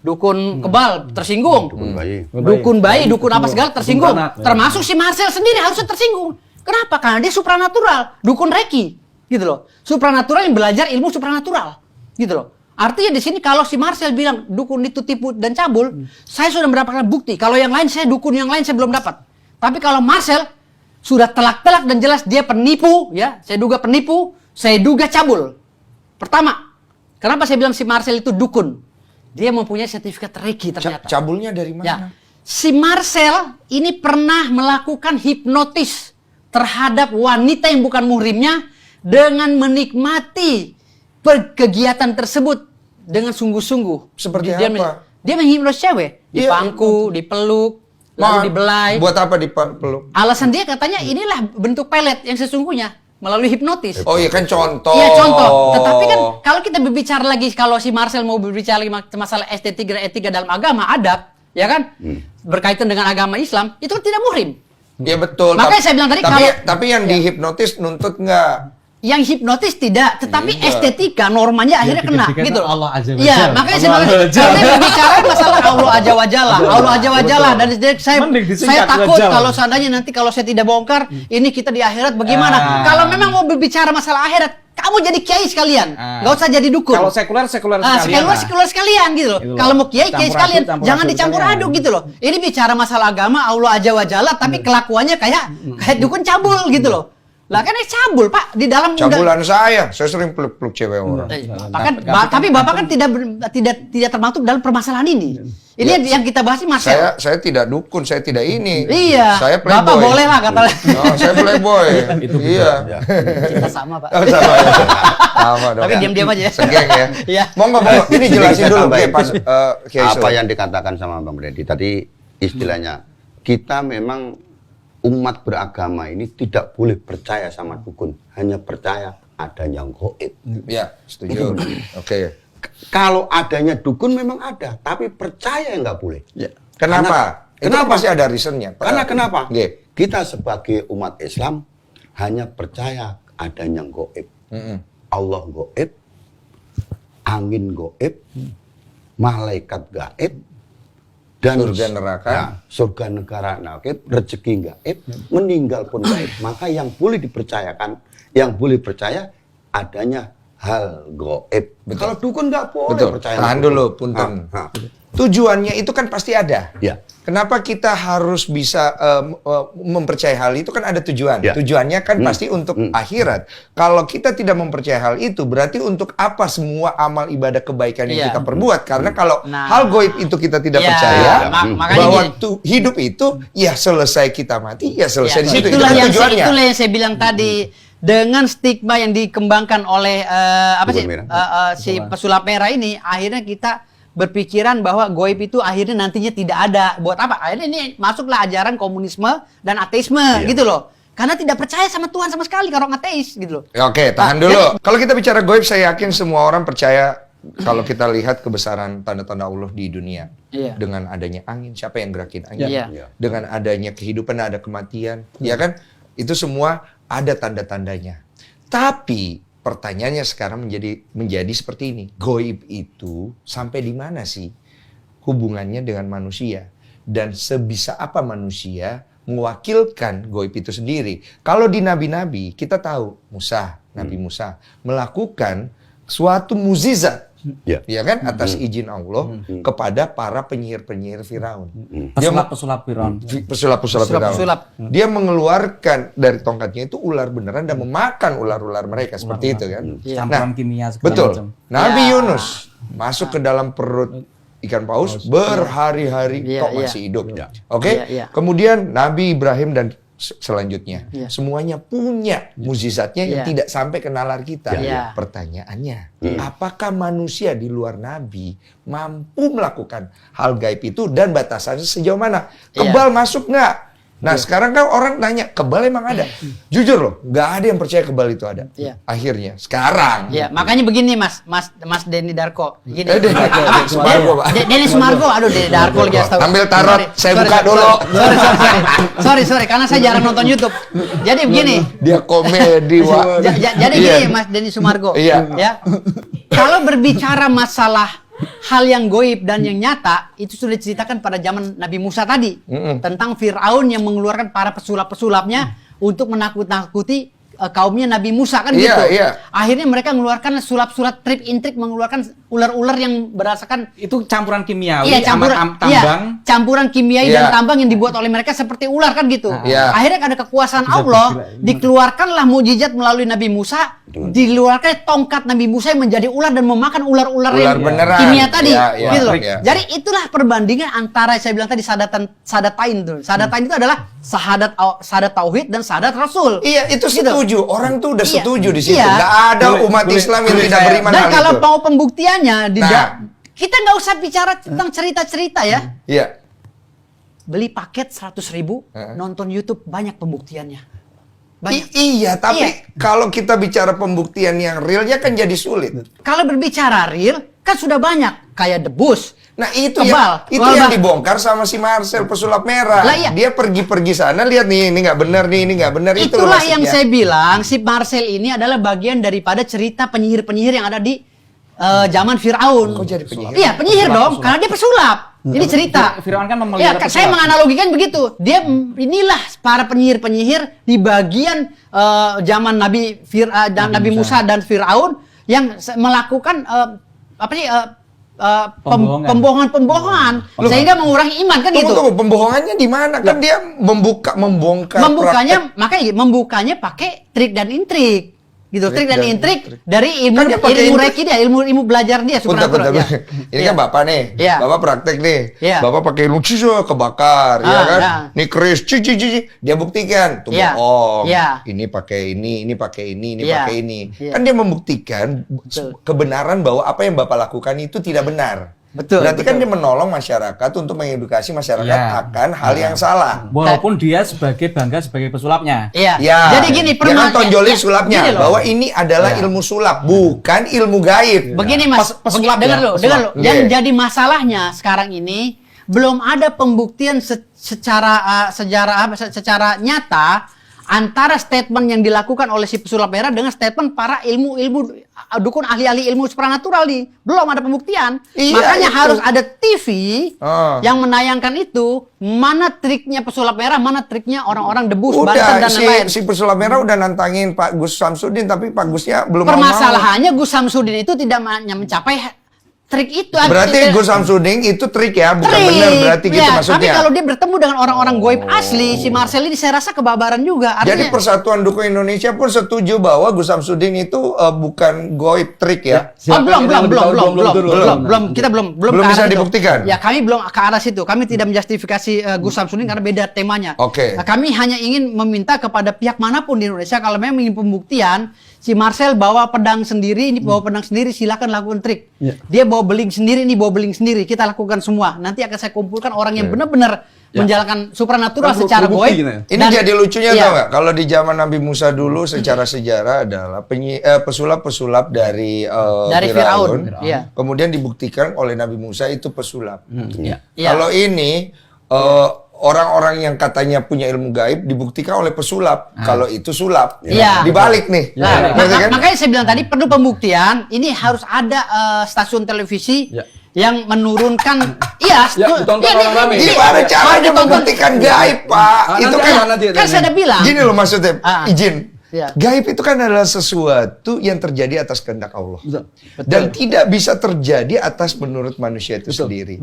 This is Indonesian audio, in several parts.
dukun kebal tersinggung, Dukun bayi, dukun apa segala tersinggung, termasuk si Marcel sendiri harusnya tersinggung. Kenapa? Karena dia supranatural, dukun Reiki, gitu loh. Supranatural yang belajar ilmu supranatural, gitu loh. Artinya di sini kalau si Marcel bilang dukun itu tipu dan cabul, saya sudah mendapatkan bukti. Kalau yang lain saya dukun, yang lain saya belum dapat. Tapi kalau Marcel sudah telak-telak dan jelas dia penipu, ya, saya duga penipu, saya duga cabul. Pertama, kenapa saya bilang si Marcel itu dukun? Dia mempunyai sertifikat Reiki ternyata. Cabulnya dari mana? Ya. Si Marcel ini pernah melakukan hipnotis terhadap wanita yang bukan muhrimnya dengan menikmati kegiatan tersebut dengan sungguh-sungguh. Seperti dia, apa? Dia menghipnotis cewek, dipangku, dipeluk, lalu dibelai. Buat apa dipeluk? Alasan dia katanya inilah bentuk pelet yang sesungguhnya melalui hipnotis. Oh iya kan contoh. Iya contoh. Tetapi kan kalau kita berbicara lagi, kalau si Marcel mau berbicara lagi masalah estetika dan etika dalam agama, adab, ya kan? Berkaitan dengan agama Islam, itu kan tidak muhrim. Iya betul. Makanya saya bilang tadi tapi yang dihipnotis nuntut nggak? Yang hipnotis tidak, tetapi estetika normanya akhirnya kena, gitu. Allah Azza wa Iya, Jalla. makanya saya berbicara masalah Allah Azza wa Jalla, Allah Azza wa Jalla, dan saya takut kalau seandainya nanti kalau saya tidak bongkar, ini kita di akhirat bagaimana? Kalau memang mau berbicara masalah akhirat, kamu jadi kiai sekalian, nggak usah jadi dukun. Kalau sekuler sekalian. Sekuler sekalian gitu loh. Kalau mau kiai sekalian, jangan dicampur aduk gitu loh. Ini bicara masalah agama Allah Azza wa Jalla, tapi kelakuannya kayak dukun cabul gitu loh. Lah kan cabul Pak di dalam cabulan saya sering peluk-peluk cewek orang. Tapi Bapak kan tidak termasuk dalam permasalahan ini. Ini yang kita bahas ini Marcel. Saya tidak dukun, saya tidak ini. Iya. Saya playboy. Bapak boleh lah kata. Oh, saya playboy. Iya. Kita sama Pak. Oh, sama ya. Sama dong. Tapi diam-diam aja ya. Segeng ya. Iya. Monggo. Ini jelasin dulu pas apa yang dikatakan sama Bang Brady tadi, istilahnya kita memang umat beragama ini tidak boleh percaya sama dukun, hanya percaya adanya gaib. Ya, setuju. Oke. Kalau adanya dukun memang ada, tapi percaya nggak boleh. Ya. Kenapa? Kenapa sih ada reasonnya? Karena kenapa? Yeah. Kita sebagai umat Islam hanya percaya adanya gaib. Allah gaib, angin gaib, malaikat gaib, dan surga neraka, surga negara gaib, rezeki gaib, meninggal pun gaib. Maka yang boleh dipercayakan, yang boleh percaya adanya hal gaib. Kalau dukun nggak boleh percaya. Tahan dulu, punten. Tujuannya itu kan pasti ada. Ya. Kenapa kita harus bisa mempercayai hal itu kan ada tujuan. Ya. Tujuannya kan pasti untuk akhirat. Kalau kita tidak mempercayai hal itu, berarti untuk apa semua amal ibadah kebaikan yang kita perbuat? Karena kalau hal goib itu kita tidak percaya, bahwa hidup itu ya selesai kita mati, ya selesai di situ. Itulah Itu tujuannya. Itulah yang saya bilang tadi. Dengan stigma yang dikembangkan oleh si pesulap merah ini, akhirnya kita berpikiran bahwa goib itu akhirnya nantinya tidak ada. Buat apa? Akhirnya ini masuklah ajaran komunisme dan ateisme gitu loh. Karena tidak percaya sama Tuhan sama sekali kalau ateis gitu loh. Oke, tahan dulu. Kalau kita bicara goib, saya yakin semua orang percaya kalau kita lihat kebesaran tanda-tanda Allah di dunia. Dengan adanya angin, siapa yang gerakin angin? Dengan adanya kehidupan, ada kematian. Ya kan? Itu semua ada tanda-tandanya. Tapi pertanyaannya sekarang menjadi seperti ini. Goib itu sampai di mana sih hubungannya dengan manusia? Dan sebisa apa manusia mewakilkan goib itu sendiri? Kalau di nabi-nabi kita tahu Nabi Musa melakukan suatu mukjizat. Ya kan, atas izin Allah kepada para penyihir-penyihir Firaun. Pesulap Firaun. Pesulap Firaun. Dia mengeluarkan dari tongkatnya itu ular beneran dan memakan ular-ular mereka seperti itu kan. Campuran kimia segala betul. macam. Nabi Yunus masuk ke dalam perut ikan paus berhari-hari kok masih hidup. Oke. Kemudian Nabi Ibrahim dan selanjutnya semuanya punya mukjizatnya yang tidak sampai ke nalar kita. Pertanyaannya, apakah manusia di luar Nabi mampu melakukan hal gaib itu dan batasannya sejauh mana? Kebal masuk nggak? Nah sekarang kan orang nanya, kebal emang ada? Jujur loh, nggak ada yang percaya kebal itu ada. Akhirnya sekarang. Makanya begini Mas Denny Darko. Gini. Denny Sumargo, aduh Denny Darko lagi astaga. Ambil tarot, saya buka dulu. Sorry, karena saya jarang nonton YouTube. Jadi begini. Dia komedi, Wak. Jadi gini Mas Denny Sumargo. Ya. Kalau berbicara masalah hal yang goib dan yang nyata itu sudah diceritakan pada zaman Nabi Musa tadi tentang Fir'aun yang mengeluarkan para pesulap-pesulapnya untuk menakut-nakuti kaumnya Nabi Musa kan gitu. Akhirnya mereka mengeluarkan sulap-sulap trik intrik, mengeluarkan ular-ular yang berdasarkan itu campuran kimiawi campuran sama tambang. Campuran kimiawi dan tambang yang dibuat oleh mereka seperti ular kan gitu. Akhirnya ada kekuasaan Allah, dikeluarkanlah mukjizat melalui Nabi Musa, dikeluarkan tongkat Nabi Musa yang menjadi ular dan memakan ular-ular yang kimia tadi gitu loh. Jadi itulah perbandingan antara saya bilang tadi sadatain tuh. Sadatain itu adalah syahadat tauhid dan syahadat rasul. Iya, itu setuju. Orang tuh udah setuju di situ. Iya. Nggak ada umat Islam yang tidak beriman Dan hal kalau itu. mau pembuktiannya, kita nggak usah bicara tentang cerita-cerita ya. Iya. Beli paket 100.000, nonton YouTube, banyak pembuktiannya. Iya, tapi kalau kita bicara pembuktian yang realnya kan jadi sulit. Kalau berbicara real, kan sudah banyak. Kayak The Bush. Nah itu Kebal. yang dibongkar sama si Marcel pesulap merah. Lah, iya. Dia pergi sana lihat nih ini nggak benar nih, ini nggak benar. Itulah yang saya bilang, si Marcel ini adalah bagian daripada cerita penyihir-penyihir yang ada di zaman Fir'aun. Kok jadi penyihir? Iya, penyihir dong, karena dia pesulap. Ini cerita. Fir'aun kan memelihara Iya, saya menganalogikan begitu. Dia inilah para penyihir-penyihir di bagian zaman Nabi Musa dan Fir'aun yang melakukan pembohongan sehingga mengurangi iman kan gitu. Tunggu, pembohongannya di mana? Kan dia membongkar. Membukanya pakai trik dan intrik. Gitu, trik dan intrik dari ilmu Kan ilmu reki dia, ilmu belajar dia supranatural. Bentar. Ini kan Bapak nih. Bapak praktek nih. Bapak pakai ilmu kebakar, ya kan? Nih keris, dia buktikan tuh bohong. Ini pakai ini pakai ini pakai ini. Kan dia membuktikan kebenaran bahwa apa yang Bapak lakukan itu tidak benar. Berarti kan dia menolong masyarakat untuk mengedukasi masyarakat akan hal yang salah. Walaupun dia bangga sebagai pesulapnya. Jadi gini, dia kan tonjolin sulapnya bahwa ini adalah ilmu sulap, bukan ilmu gaib. Begini Mas, dengar lo. Yang jadi masalahnya sekarang ini belum ada pembuktian secara nyata antara statement yang dilakukan oleh si pesulap merah dengan statement para dukun ahli-ahli ilmu supranatural nih. Belum ada pembuktian. Makanya harus ada TV yang menayangkan itu, mana triknya pesulap merah, mana triknya orang-orang debus, Banten dan lain-lain. Si pesulap merah udah nantangin Pak Gus Samsudin, tapi Pak Gusnya belum mau. Permasalahannya Gus Samsudin itu tidak mencapai trik itu. Berarti Gus Samsudin itu trik ya, bukan benar berarti gitu maksudnya. Tapi kalau dia bertemu dengan orang-orang goib asli, si Marcel ini saya rasa kebabaran juga. Jadi Persatuan Dukun Indonesia pun setuju bahwa Gus Samsudin itu bukan goib trik ya? Belum. Kita belum bisa dibuktikan. Ya, kami belum ke arah situ. Kami tidak menjustifikasi Gus Samsudin karena beda temanya. Nah, kami hanya ingin meminta kepada pihak manapun di Indonesia kalau memang ingin pembuktian, si Marcel bawa pedang sendiri, silakan lakukan trik. Dia bawa beling sendiri, ini bawa beling sendiri. Kita lakukan semua. Nanti akan saya kumpulkan orang yang benar-benar menjalankan supranatural secara goib. Ini jadi lucunya tau nggak? Kalau di zaman Nabi Musa dulu secara sejarah adalah pesulap-pesulap dari Firaun. Kemudian dibuktikan oleh Nabi Musa itu pesulap. Kalau ini orang-orang yang katanya punya ilmu gaib dibuktikan oleh pesulap. Kalau itu sulap. Dibalik nih. Makanya saya bilang tadi perlu pembuktian. Ini harus ada stasiun televisi yang menurunkan. Gimana caranya membuktikan gaib, Pak? Itu kan saya udah bilang. Gini loh maksudnya, izin. Gaib itu kan adalah sesuatu yang terjadi atas kehendak Allah. Dan tidak bisa terjadi atas menurut manusia itu sendiri.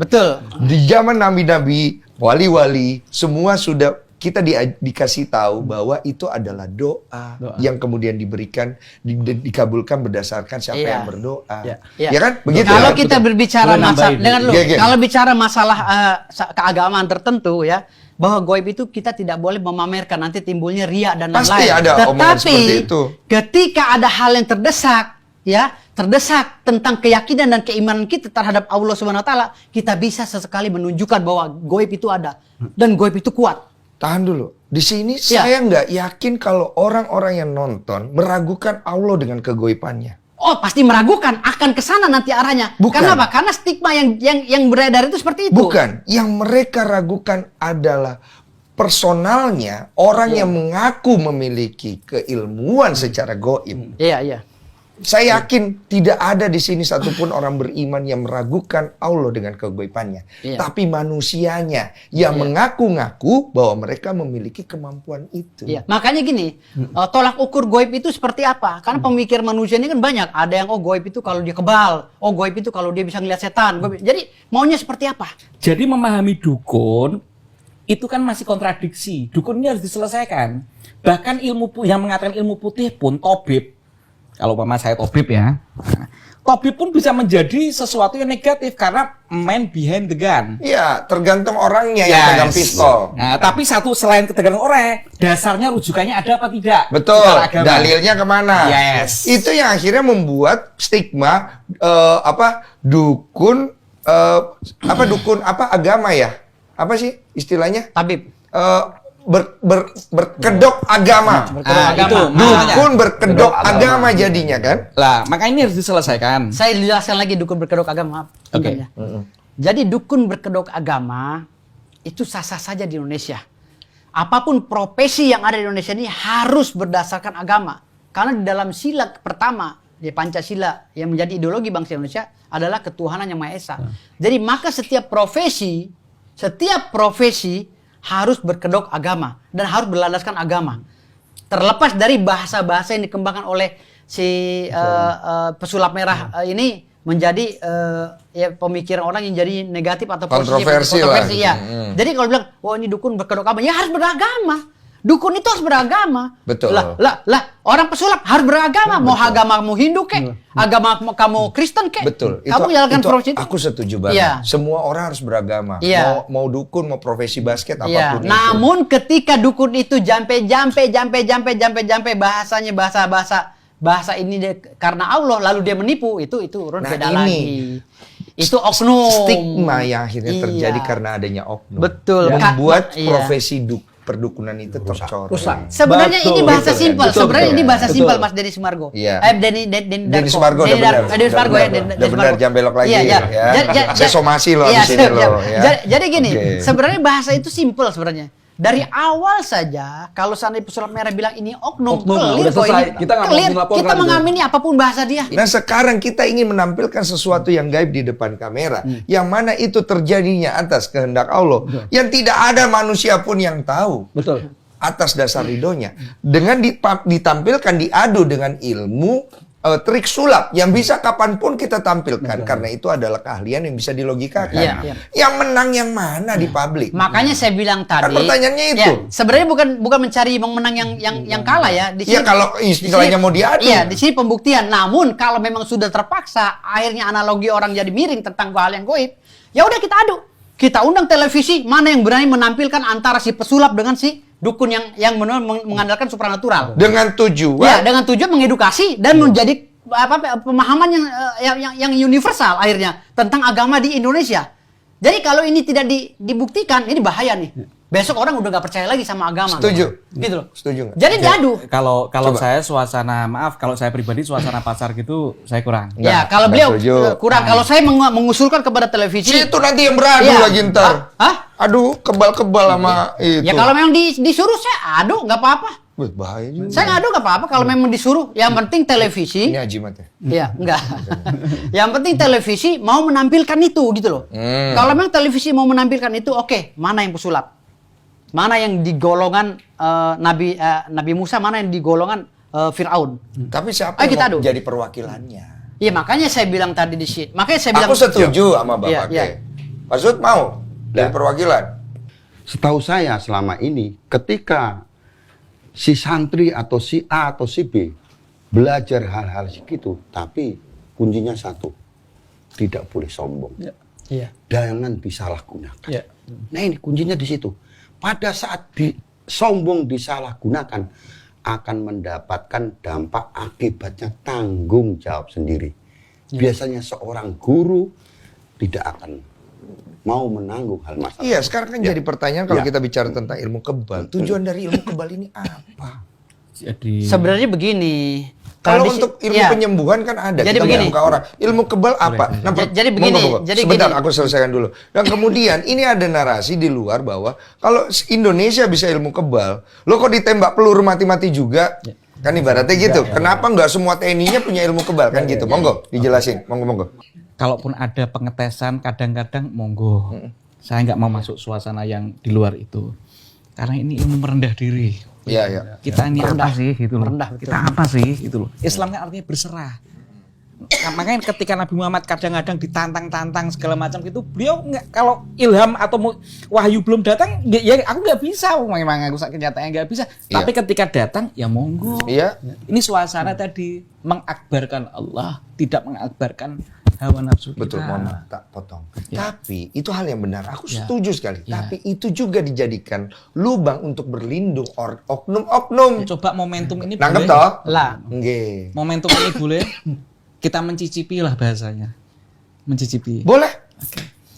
Di zaman nabi-nabi, wali-wali, semua sudah kita dikasih tahu bahwa itu adalah doa yang kemudian diberikan, dikabulkan berdasarkan siapa yang berdoa. Ya kan? Begitu. Kalau kita berbicara kalau bicara masalah keagamaan tertentu ya, bahwa goib itu kita tidak boleh memamerkan, nanti timbulnya riya dan lain-lain. Pasti ada omongan seperti itu. Ketika ada hal yang terdesak tentang keyakinan dan keimanan kita terhadap Allah Subhanahu wa taala, kita bisa sesekali menunjukkan bahwa goib itu ada dan goib itu kuat. Tahan dulu. Di sini saya nggak yakin kalau orang-orang yang nonton meragukan Allah dengan kegoibannya. Oh, pasti meragukan, akan ke sana nanti arahnya. Kenapa? Karena stigma yang beredar itu seperti itu. Bukan, yang mereka ragukan adalah personalnya orang yang mengaku memiliki keilmuan secara goib. Saya yakin tidak ada di sini satupun orang beriman yang meragukan Allah dengan kegaibannya. Tapi manusianya yang mengaku-ngaku bahwa mereka memiliki kemampuan itu. Makanya gini, tolak ukur goib itu seperti apa? Karena pemikir manusia ini kan banyak. Ada yang goib itu kalau dia kebal, goib itu kalau dia bisa ngeliat setan. Jadi maunya seperti apa? Jadi memahami dukun itu kan masih kontradiksi. Dukun ini harus diselesaikan. Bahkan yang mengatakan ilmu putih pun tabib. Kalau umpama saya tabib ya, tabib pun bisa menjadi sesuatu yang negatif karena man behind the gun. Iya, tergantung orangnya yang pegang pistol. Nah, tapi selain tergantung orang, dasarnya rujukannya ada apa tidak? Betul. Dalilnya kemana? Yes. Itu yang akhirnya membuat stigma dukun agama ya? Apa sih istilahnya? Tabib. Berkedok agama. Itu dukun berkedok agama jadinya kan? Lah, maka ini harus diselesaikan. Saya jelaskan lagi dukun berkedok agama. Oke. Jadi dukun berkedok agama itu sah-sah saja di Indonesia. Apapun profesi yang ada di Indonesia ini harus berdasarkan agama. Karena di dalam sila pertama di Pancasila yang menjadi ideologi bangsa Indonesia adalah ketuhanan yang Maha Esa. Jadi maka setiap profesi harus berkedok agama dan harus berlandaskan agama. Terlepas dari bahasa-bahasa yang dikembangkan oleh si pesulap merah ini menjadi pemikiran orang yang jadi negatif atau kontroversi ya. Jadi kalau bilang, ini dukun berkedok agama, ya harus beragama. Dukun itu harus beragama. Betul. Lah, orang pesulap harus beragama. Mau agamamu Hindu kek, agama kamu Kristen kek. Betul. Kamu jalankan profesi itu. Aku setuju banget. Semua orang harus beragama. Mau dukun, mau profesi basket, apapun itu. Namun ketika dukun itu jampe bahasanya bahasa ini karena Allah lalu dia menipu, itu urun beda lagi. Itu oknum. Stigma yang akhirnya terjadi karena adanya oknum. Betul. Membuat profesi perdukunan itu rusak. Sebenarnya ini bahasa simpel. Sebenarnya ini bahasa simpel, Mas Denny Sumargo. Denny Sumargo udah benar, jangan belok lagi. Saya somasi loh di sini loh. Jadi gini, sebenarnya bahasa itu simpel sebenarnya. Dari awal saja, kalau seandainya pesulap merah bilang ini oknum clear kok ini. Kita mengamini apapun bahasa dia. Nah sekarang kita ingin menampilkan sesuatu yang gaib di depan kamera. Yang mana itu terjadinya atas kehendak Allah. Yang tidak ada manusia pun yang tahu. Betul. Atas dasar ridhonya. Dengan ditampilkan, diadu dengan ilmu trik sulap yang bisa kapanpun kita tampilkan. Karena itu adalah keahlian yang bisa dilogikakan. Yang menang yang mana di publik? Makanya saya bilang tadi. Kan pertanyaannya itu. Sebenarnya bukan mencari yang menang yang kalah ya. Di sini, kalau istilahnya mau diadu. Di sini pembuktian. Namun kalau memang sudah terpaksa, akhirnya analogi orang jadi miring tentang hal yang goib. Ya udah kita adu. Kita undang televisi mana yang berani menampilkan antara si pesulap dengan si dukun yang mengandalkan supranatural. Dengan tujuan. Dengan tujuan mengedukasi dan menjadi pemahaman yang universal akhirnya tentang agama di Indonesia. Jadi kalau ini tidak dibuktikan, ini bahaya nih. Besok orang udah nggak percaya lagi sama agama. Setuju. Gitu loh. Setuju nggak? Jadi diadu. Kalau saya kalau saya pribadi suasana pasar gitu saya kurang. Kalau beliau kurang. Kalau saya mengusulkan kepada televisi. Itu nanti yang beradu lagi ntar. Aduh, kebal-kebal sama itu. Ya kalau memang disuruh saya adu, nggak apa-apa. Bahaya juga. Saya ngadu nggak apa-apa kalau memang disuruh. Yang penting televisi. Ini ajimat ya? Iya, enggak. Yang penting televisi mau menampilkan itu gitu loh. Kalau memang televisi mau menampilkan itu, oke. Mana yang pesulap? Mana yang di golongan Nabi Musa? Mana yang di golongan Fir'aun? Tapi siapa yang mau jadi perwakilannya? Iya, makanya saya bilang tadi di sini. Makanya saya bilang. Aku setuju sama Bapak. Pak Sud mau jadi perwakilan? Setahu saya selama ini ketika si santri atau si A atau si B belajar hal-hal segitu, tapi kuncinya satu, tidak boleh sombong. Jangan disalahgunakan. Nah ini kuncinya di situ. Pada saat sombong disalahgunakan, akan mendapatkan dampak akibatnya tanggung jawab sendiri. Biasanya seorang guru tidak akan mau menanggung hal masalah. Iya, sekarang kan jadi pertanyaan kalau kita bicara tentang ilmu kebal. Tujuan dari ilmu kebal ini apa? Jadi sebenarnya begini. Kalau untuk ilmu penyembuhan kan ada. Jadi begini. Orang. Ilmu kebal apa? Nah, jadi begini. Sebentar, aku selesaikan dulu. Dan kemudian ini ada narasi di luar bahwa kalau Indonesia bisa ilmu kebal, lo kok ditembak peluru mati-mati juga? Kan ibaratnya gitu. Kenapa nggak semua TNI-nya punya ilmu kebal kan gitu? Monggo dijelasin. Monggo. Kalaupun ada pengetesan kadang-kadang monggo. Saya nggak mau masuk suasana yang di luar itu. Karena ini ilmu merendah diri. Iya. Kita ini apa sih gitu loh. Merendah, betul. Kita apa sih gitu loh. Islam kan artinya berserah. Nah, makanya ketika Nabi Muhammad kadang-kadang ditantang-tantang segala macam gitu, beliau nggak, kalau ilham atau wahyu belum datang, ya aku nggak bisa, memang aku kenyataannya nggak bisa. Iya. Tapi ketika datang, ya monggo. Iya. Ini suasana tadi mengakbarkan Allah, tidak mengakbarkan hawa nafsu kita. Betul, mohon maaf, tak potong. Ya. Tapi itu hal yang benar. Aku Ya. setuju sekali. Ya. Tapi itu juga dijadikan lubang untuk berlindung oknum-oknum. Coba momentum ini Nangkep boleh. toh? Lah. Nggih. Momentum ini boleh. Kita mencicipi lah bahasanya. Mencicipi. Boleh.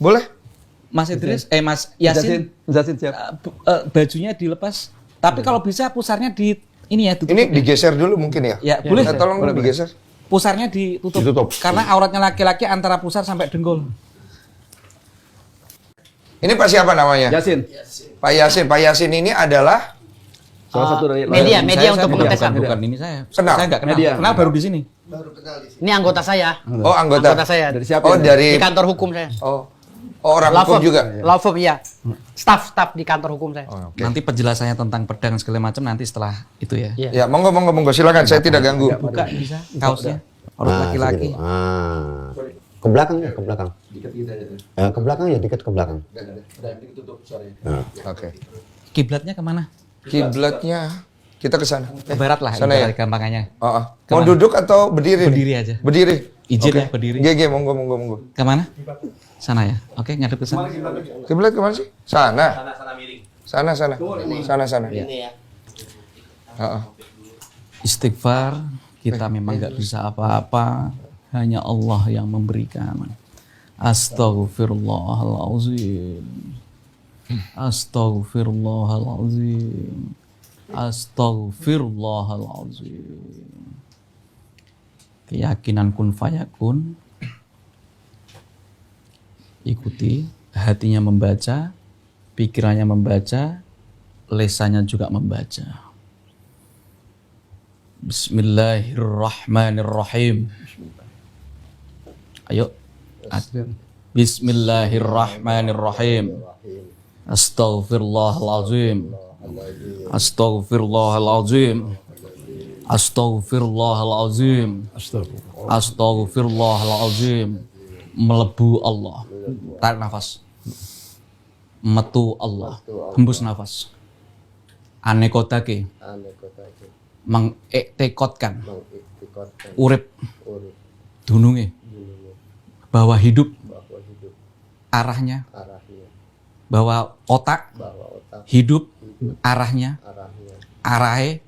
Boleh. Mas Idris, Mas Yasin, siap. bajunya dilepas. Tapi kalau bisa pusarnya di ini ya, tutup. Ini digeser dulu mungkin ya? Ya, boleh. Tolong digeser. Pusarnya ditutup. Ditutup. Karena auratnya laki-laki antara pusar sampai dengkul. Ini Pak siapa namanya? Yasin. Pak Yasin. Pak Yasin ini adalah Salah satu dari media Saya untuk pengetesan. bukan ini saya. Kenal? Saya nggak kenal. Media. Kenal baru di sini. Ini anggota saya. Oh, anggota. saya. Dari siapa? Oh, ini? dari Di kantor hukum saya. Oh, orang hukum juga. Law firm, iya. Staff di kantor hukum saya. Oh, oke. Nanti penjelasannya tentang pedang segala macam nanti setelah itu ya. Iya. Ya, monggo silakan. Saya tidak ganggu. Buka bisa kaosnya. Aurat laki-laki. Ke belakang ya, ke belakang. Ke belakang ya, dikit ke belakang. Oke. Kiblatnya kemana? Kiblatnya kita ke sana. Ke barat lah. Sana ya? Gampangannya. Oh, mau Kemana? duduk atau berdiri? nih? Berdiri aja. Berdiri. Izin Oke. ya berdiri. GG, monggo. Kemana? Sana ya. Oke, ngadep ke sana. Kiblat kemana sih? Sana. Sana. Sana. Ini ya. Istighfar, kita memang nggak bisa apa-apa, hanya Allah yang memberikan. Astaghfirullahalazim. Astaghfirullahalazim. Astaghfirullahalazim. Keyakinan kun fayakun. Ikuti, hatinya membaca, pikirannya membaca, lesannya juga membaca. Bismillahirrahmanirrahim. Ayo. Bismillahirrahmanirrahim. Astaghfirullahalazim. Astaghfirullahalazim. Astaghfirullahalazim. Astaghfirullahalazim. Melebu Allah. Tarik nafas. Metu Allah. Hembus nafas. Anekotake. Mengiktikotkan. Urip. Dununge. Bahwa hidup. Arahnya. Bahwa otak. Hidup. Arahnya. Arahe.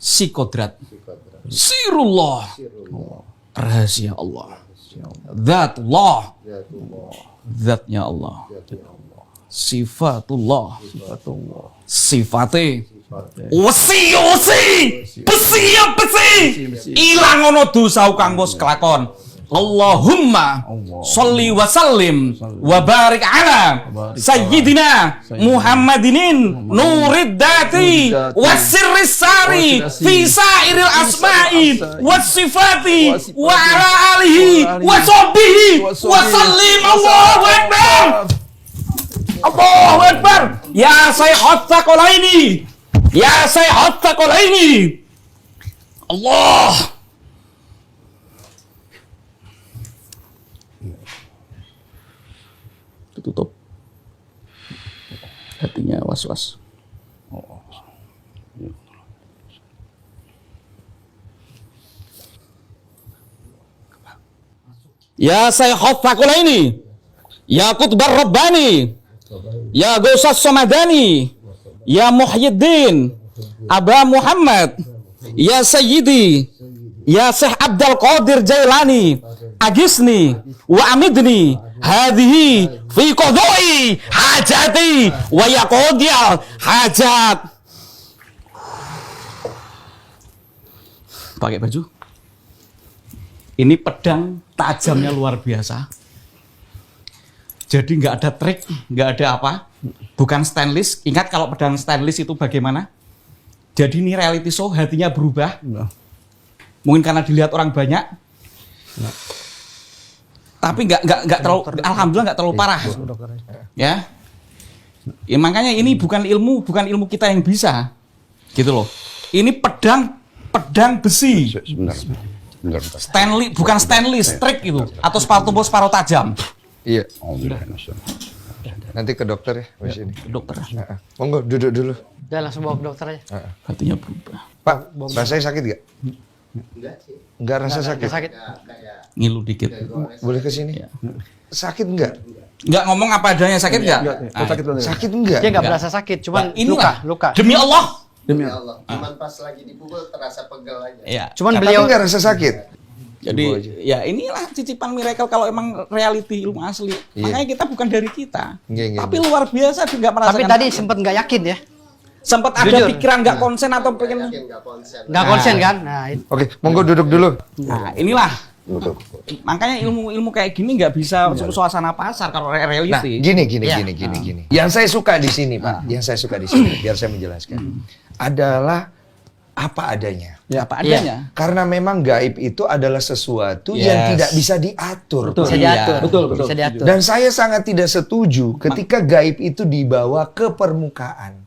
Si kodrat. Sirullah. Rahasia Allah. Zatullah. Zatnya Allah. Sifatullah. Sifate. Wesi. Besi. Ilang ono dosa kang wis kelakon. Allahumma sholli wa sallim wa barik ala sayyidina Muhammadinin nurid dati was sirri sari fi sairil asma'i was sifati wa ala alihi wa sahbihi wa sallim. Allahu akbar. Allahu akbar. Ya sayyidat thaqalaini. Ya sayyidat thaqalaini. Allah. Tutup. Hatinya was-was. Ya Sayyid Thaqalaini. Ya Qutbar Rabbani. Ya Ghausas Samadani. Ya Muhyiddin. Aba Muhammad. Ya Sayyidi. Ya Syekh Abdul Qadir Jailani. Agisni wa amidni hadhihi fi qadai hajati wa yaqdiyal hajat. Pakai baju. Ini pedang tajamnya luar biasa. Jadi nggak ada trik, nggak ada apa. Bukan stainless. Ingat kalau pedang stainless itu bagaimana? Jadi ini reality show, hatinya berubah. Mungkin karena dilihat orang banyak. Tapi nggak terlalu, alhamdulillah nggak terlalu parah. Ya. Ya makanya ini bukan ilmu kita yang bisa. Gitu loh. Ini pedang besi. Benar. Stanley, bukan stainless, strike itu. Atau separuh tajam. Iya. Nanti ke dokter ya, habis ini. Dokter. Monggo duduk dulu. Udah langsung bawa ke dokter aja. Hatinya berubah. Pak, rasanya sakit gak? Enggak rasa sakit. Sakit. Ngilu dikit. Boleh ke sini? Sakit enggak? Nggak ngomong apa adanya, sakit nggak? Sakit banget. Sakit enggak? Dia nggak berasa sakit, cuman inilah, luka. Demi Allah. Demi Ya Allah, cuman pas lagi dipukul terasa pegel aja. Iya. Cuman Tapi beliau enggak rasa sakit. Jadi ya inilah cicipan miracle kalau emang reality ilmu asli. Makanya kita bukan dari kita. Tapi luar biasa juga merasakan. tapi tadi sempat nggak yakin ya. Sempat ada Jujur. pikiran nggak konsen atau pengen. Nggak konsen. Nggak konsen kan? Nah, Oke, monggo duduk dulu. Nah inilah. Makanya ilmu kayak gini nggak bisa suasana pasar kalau Nah, reality. gini. Iya. Yang saya suka di sini, Pak. Yang saya suka di sini, biar saya menjelaskan. Adalah apa adanya. Ya, apa adanya. Karena memang gaib itu adalah sesuatu yang tidak bisa diatur. Betul. Pak. bisa diatur. Betul. Bisa diatur. Dan saya sangat tidak setuju ketika gaib itu dibawa ke permukaan.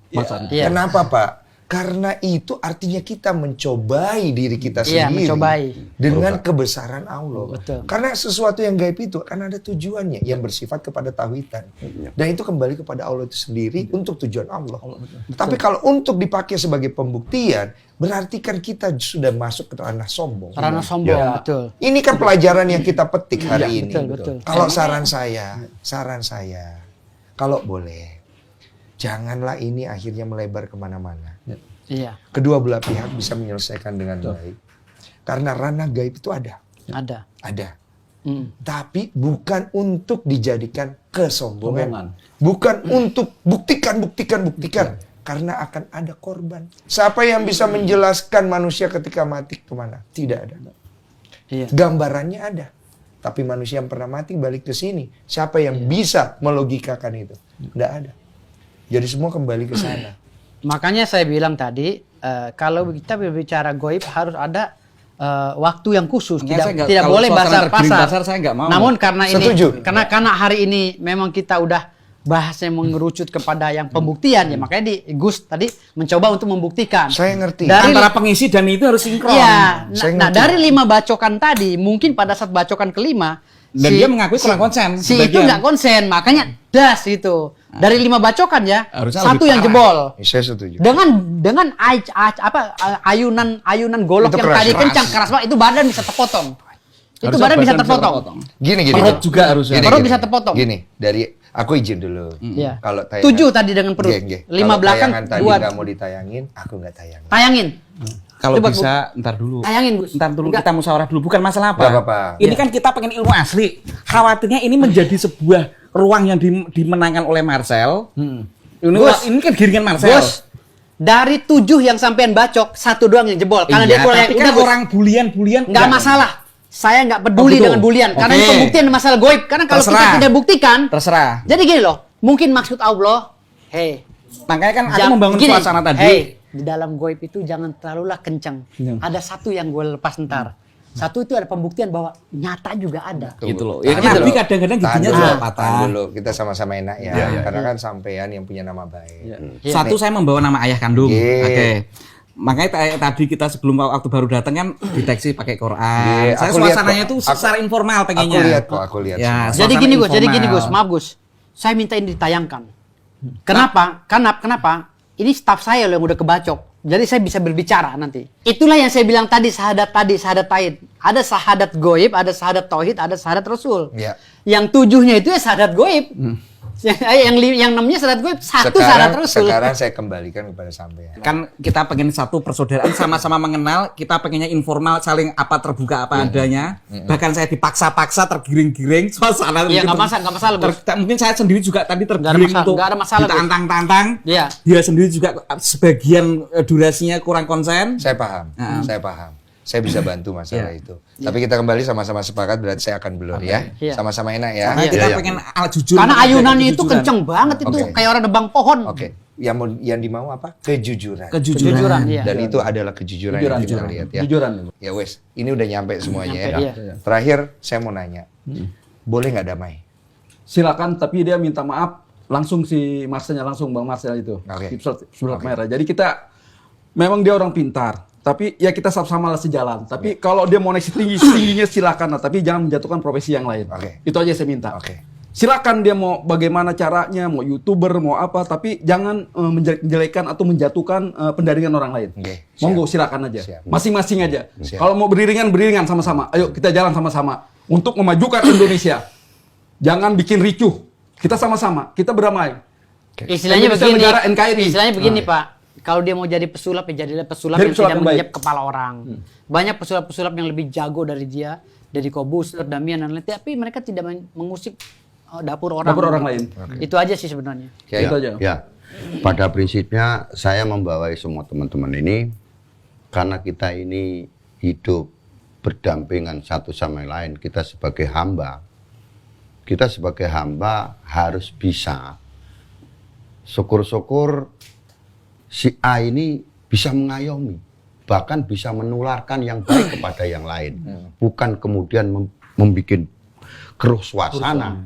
Iya. Kenapa, Pak? Karena itu artinya kita mencobai diri kita Iya, sendiri mencobai. dengan kebesaran Allah. Betul. Karena sesuatu yang gaib itu akan ada tujuannya yang bersifat kepada tauhidan. Dan itu kembali kepada Allah itu sendiri untuk tujuan Allah. Tapi kalau untuk dipakai sebagai pembuktian, berarti kan kita sudah masuk ke ranah sombong. Karena sombong, Ya. betul. Ini kan pelajaran yang kita petik hari ini. betul. Kalau saran saya, kalau boleh, janganlah ini akhirnya melebar kemana-mana. Iya, Kedua belah pihak bisa menyelesaikan dengan baik. Karena ranah gaib itu ada. ada. Tapi bukan untuk dijadikan kesombongan. Bukan untuk buktikan. Karena akan ada korban. Siapa yang bisa menjelaskan manusia ketika mati kemana? Tidak ada. Iya. Gambarannya ada. Tapi manusia yang pernah mati balik ke sini. Siapa yang bisa melogikakan itu? Tidak ada. Jadi semua kembali ke sana. Makanya saya bilang tadi, kalau kita berbicara goib harus ada waktu yang khusus. Tidak boleh pasar. basar-pasar. Saya nggak mau. Namun karena ini, Setuju. karena hari ini memang kita udah bahasnya mengerucut kepada yang pembuktian ya, makanya Gus tadi mencoba untuk membuktikan. Saya ngerti. Antara pengisi dan itu harus sinkron. Iya. Saya Nah, ngerti. dari 5 bacokan tadi, mungkin pada saat bacokan kelima, Dan dia mengakui kurang konsen. si itu nggak konsen, makanya das itu. Dari 5 bacokan ya, Harusnya satu lebih yang parah. jebol. Saya setuju. Dengan ayunan golok Itu yang keras, tadi keras. kencang keras banget, itu badan bisa terpotong. Itu Harusnya badan bisa badan bisa terpotong. Gini. Perut juga harusnya. Perut bisa terpotong. Gini, dari aku izin dulu. Iya. Kalau tayangan 7 tadi dengan perut. Nggih. 5 Kalau belakang, tayangan tadi 2. nggak mau ditayangin, aku nggak tayangin. Tayangin. Kalau Coba, bisa, ntar dulu. Tayangin, Gus. Ntar dulu Enggak. kita musyawarah dulu. Bukan masalah apa. Nggak apa-apa. Ini kan kita pengen ilmu asli. Khawatirnya ini menjadi sebuah ruang yang dimenangkan oleh Marcel. Ini kan giringan Marcel. Gus, dari 7 yang sampean bacok, 1 doang yang jebol. Karena dia kurang tapi kan Gus. orang bulian Nggak masalah. Saya nggak peduli betul. dengan bulian. Karena ini Oke. pembuktian masalah goib. Karena kalau kita Terserah. tidak buktikan, Terserah. jadi gini loh. Mungkin maksud Allah, hey, Makanya kan aku Jangan- membangun gini, suasana tadi. hey, di dalam goib itu jangan terlalulah kencang. Kencang. Ada satu yang gue lepas ntar. Satu itu ada pembuktian bahwa nyata juga ada. Gitu loh. Ya Tahan kan dulu. Nabi kadang-kadang Tahan giginya dulu, juga tahan patah. dulu. Kita sama-sama enak ya. Karena kan sampean yang punya nama baik. Iya. Satu saya membawa nama ayah kandung. Iya. Oke. Makanya tadi kita sebelum waktu baru datang kan deteksi pakai Quran. Iya, Saya aku lihat suasananya kok. tuh secara informal pengennya. Aku lihat. Ya, semua. Jadi suasana gini Gus, jadi gini informal. Gus, maaf Gus. Saya minta ini ditayangkan. Kenapa? Kenapa? Ini staf saya loh yang udah kebacok. Jadi saya bisa berbicara nanti. Itulah yang saya bilang tadi, sahadat tauhid. Ada sahadat goib, ada sahadat tauhid, ada sahadat rasul. Iya. Yang 7-nya itu ya sahadat goib. Yang 6-nya sahadat goib, satu sahadat rasul. Sekarang saya kembalikan kepada sampean. Kan kita pengen satu persaudaraan sama-sama mengenal, kita pengennya informal, saling apa terbuka apa adanya. Bahkan saya dipaksa-paksa tergiring-giring suasana. Iya, nggak masalah, Gus. Mungkin saya sendiri juga tadi Nggak ada tergiring masalah, untuk nggak ada masalah, Gus. ditantang-tantang. Iya. Dia sendiri juga sebagian durasinya kurang konsen. Saya paham. Saya bisa bantu masalah itu. Tapi kita kembali sama-sama sepakat berarti saya akan blur ya. Iya. Sama-sama enak ya. Karena kita Iya. pengen jujur. Karena ayunannya itu kejujuran. kenceng banget itu, Oke. kayak orang nebang pohon. Oke. yang dimau apa? Kejujuran. Kejujuran, iya. Dan itu adalah kejujuran yang kita lihat ya. Jujuran. Ya wes, ini udah nyampe semuanya Nyampe, ya. iya. Terakhir saya mau nanya, boleh nggak damai? Silakan, tapi dia minta maaf langsung si Marcelnya, langsung Bang Marcel itu. Oke. Di surat merah. Jadi kita memang dia orang pintar, tapi ya kita sama-sama lah sejalan. Tapi kalau dia mau naik tingginya silakan lah, tapi jangan menjatuhkan profesi yang lain. Oke. Itu aja saya minta. Oke. Silakan dia mau bagaimana caranya, mau YouTuber, mau apa, tapi jangan menjelekan atau menjatuhkan pendaringan orang lain. Oke, siap. Monggo silakan aja. Siap. Masing-masing aja. Siap. Kalau mau beriringan sama-sama. Ayo kita jalan sama-sama untuk memajukan Indonesia. Jangan bikin ricuh. Kita sama-sama, kita berdamai. Istilahnya Indonesia begini. negara NKRI. Istilahnya begini, Pak. Kalau dia mau jadi pesulap, ya jadilah pesulap Jadi yang pesulap tidak yang baik. menginjak kepala orang. Banyak pesulap-pesulap yang lebih jago dari dia, dari Kobus, Damian dan lain, tapi mereka tidak mengusik dapur orang. Dapur orang lain. Itu aja sih sebenarnya. Oke. Itu aja. Ya, pada prinsipnya saya membawai semua teman-teman ini karena kita ini hidup berdampingan satu sama lain. Kita sebagai hamba harus bisa syukur-syukur si A ini bisa mengayomi, bahkan bisa menularkan yang baik kepada yang lain, bukan kemudian membuat keruh suasana.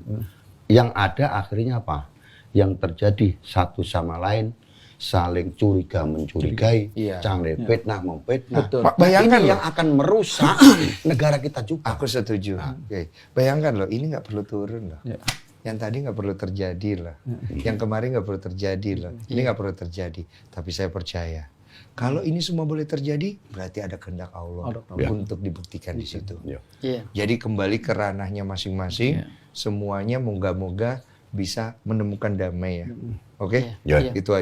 Yang ada akhirnya apa? Yang terjadi satu sama lain saling curiga mencurigai, Iya. canggih fitnah memfitnah. Betul. Pak, bayangkan Ini loh. yang akan merusak negara kita juga. Aku setuju. Oke. Bayangkan loh, ini nggak perlu turun loh. Ya. Yang tadi nggak perlu terjadi loh. Yang kemarin nggak perlu terjadi loh. Ini nggak perlu terjadi. Tapi saya percaya, kalau ini semua boleh terjadi, berarti ada kehendak Allah Ya. untuk dibuktikan di situ. Ya. Iya. Jadi kembali ke ranahnya masing-masing, semuanya moga-moga bisa menemukan damai ya. Oke? Iya. Itu aja.